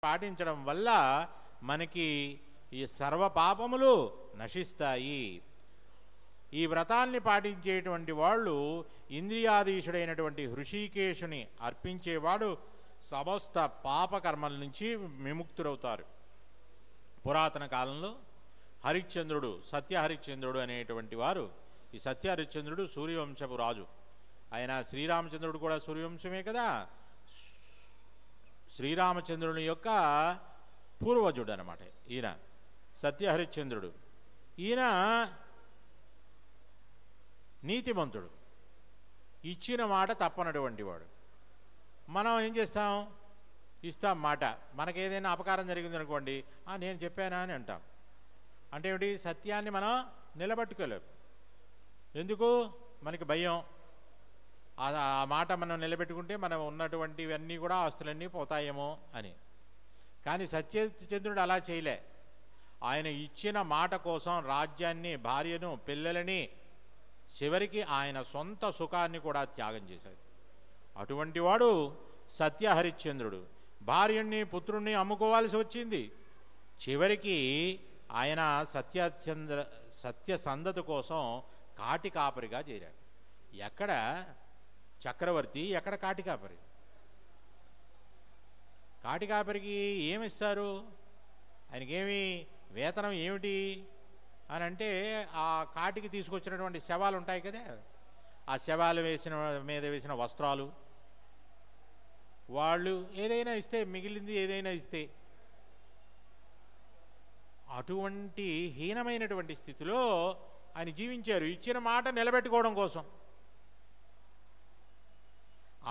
పాటించడం వల్ల మనకి ఈ సర్వ పాపములు నశిస్తాయి. ఈ వ్రతాన్ని పాటించేటువంటి వాళ్ళు ఇంద్రియాధీశుడైనటువంటి హృషికేశుని అర్పించేవాడు సమస్త పాపకర్మల నుంచి విముక్తుడవుతారు. పురాతన కాలంలో హరిశ్చంద్రుడు, సత్యహరిశ్చంద్రుడు అనేటువంటి వారు, ఈ సత్యహరిశ్చంద్రుడు సూర్యవంశపు రాజు. ఆయన శ్రీరామచంద్రుడు కూడా సూర్యవంశమే కదా. శ్రీరామచంద్రుని యొక్క పూర్వజుడు అనమాట ఈయన సత్యహరిశ్చంద్రుడు. ఈయన నీతిమంతుడు, ఇచ్చిన మాట తప్పనటువంటి వాడు. మనం ఏం చేస్తాం, ఇస్తాం మాట. మనకేదైనా అపకారం జరిగిందనుకోండి, నేను చెప్పానా అని అంటాం. అంటే ఏమిటి, సత్యాన్ని మనం నిలబెట్టుకోలేం. ఎందుకు, మనకి భయం. ఆ మాట మనం నిలబెట్టుకుంటే మనం ఉన్నటువంటివన్నీ కూడా ఆస్తులన్నీ పోతాయేమో అని. కానీ సత్యచంద్రుడు అలా చేయలే. ఆయన ఇచ్చిన మాట కోసం రాజ్యాన్ని, భార్యను, పిల్లలని, చివరికి ఆయన సొంత సుఖాన్ని కూడా త్యాగం చేశాడు. అటువంటి వాడు సత్యహరిశ్చంద్రుడు. భార్యని, పుత్రుణ్ణి అమ్ముకోవాల్సి వచ్చింది. చివరికి ఆయన సత్యసంధత కోసం కాటి కాపరిగా చేరాడు. ఎక్కడ చక్రవర్తి, ఎక్కడ కాటి కాపరి. కాటి కాపరికి ఏమిస్తారు, ఆయనకేమి వేతనం ఏమిటి అని అంటే, ఆ కాటికి తీసుకొచ్చినటువంటి శవాలు ఉంటాయి కదా, ఆ శవాలు మీద వేసిన వస్త్రాలు, వాళ్ళు ఏదైనా ఇస్తే, మిగిలింది ఏదైనా ఇస్తే, అటువంటి హీనమైనటువంటి స్థితిలో ఆయన జీవించారు, ఇచ్చిన మాట నిలబెట్టుకోవడం కోసం.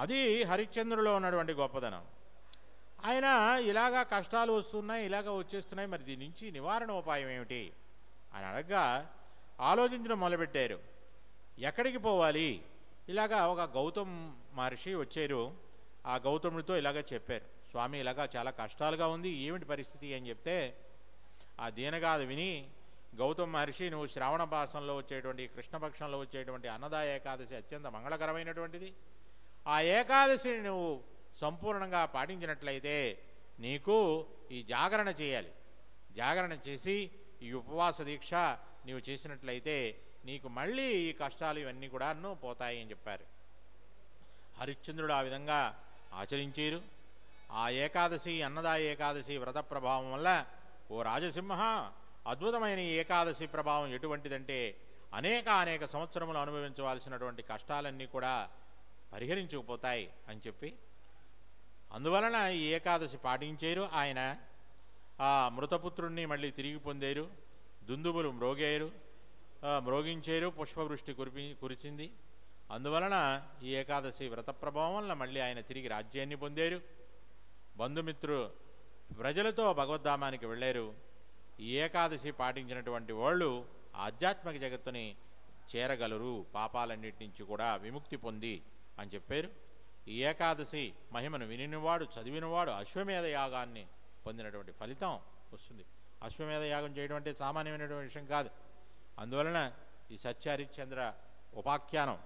అది హరిశ్చంద్రులో ఉన్నటువంటి గొప్పదనం. ఆయన ఇలాగా కష్టాలు వస్తున్నాయి, ఇలాగ వచ్చేస్తున్నాయి, మరి దీని నుంచి నివారణ ఉపాయం ఏమిటి అని అడగ్గా ఆలోచించడం మొదలుపెట్టారు. ఎక్కడికి పోవాలి, ఇలాగా ఒక గౌతమ్ మహర్షి వచ్చారు. ఆ గౌతముడితో ఇలాగ చెప్పారు, స్వామి ఇలాగా చాలా కష్టాలుగా ఉంది, ఏమిటి పరిస్థితి అని చెప్తే, ఆ దీనగాథ విని గౌతమ్ మహర్షి, నువ్వు శ్రావణ మాసంలో వచ్చేటువంటి, కృష్ణపక్షంలో వచ్చేటువంటి అన్నదాయ ఏకాదశి అత్యంత మంగళకరమైనటువంటిది. ఆ ఏకాదశిని నువ్వు సంపూర్ణంగా పాటించినట్లయితే నీకు ఈ జాగరణ చేయాలి. జాగరణ చేసి ఈ ఉపవాస దీక్ష నీవు చేసినట్లయితే నీకు మళ్ళీ ఈ కష్టాలు ఇవన్నీ కూడా పోతాయి అని చెప్పారు. హరిశ్చంద్రుడు ఆ విధంగా ఆచరించారు. ఆ ఏకాదశి, అన్నదాయ ఏకాదశి వ్రత ప్రభావం వల్ల, ఓ రాజసింహ, అద్భుతమైన ఈ ఏకాదశి ప్రభావం ఎటువంటిదంటే, అనేక సంవత్సరములు అనుభవించవలసినటువంటి కష్టాలన్నీ కూడా పరిహరించుకుపోతాయి అని చెప్పి, అందువలన ఈ ఏకాదశి పాటించారు. ఆయన ఆ మృతపుత్రుణ్ణి మళ్ళీ తిరిగి పొందారు. దుందుబులు మ్రోగించారు, పుష్పవృష్టి కురిచింది. అందువలన ఈ ఏకాదశి వ్రత ప్రభావం వలన మళ్ళీ ఆయన తిరిగి రాజ్యాన్ని పొందారు. బంధుమిత్రు ప్రజలతో భగవద్ధామానికి వెళ్ళారు. ఈ ఏకాదశి పాటించినటువంటి వాళ్ళు ఆధ్యాత్మిక జగత్తుని చేరగలరు, పాపాలన్నిటి నుంచి కూడా విముక్తి పొంది అని చెప్పారు. ఈ ఏకాదశి మహిమను వినినవాడు, చదివినవాడు అశ్వమేధ యాగాన్ని పొందినటువంటి ఫలితం వస్తుంది. అశ్వమేధ యాగం చేయడం అంటే సామాన్యమైనటువంటి విషయం కాదు. అందువలన ఈ సత్యహరిశ్చంద్ర ఉపాఖ్యానం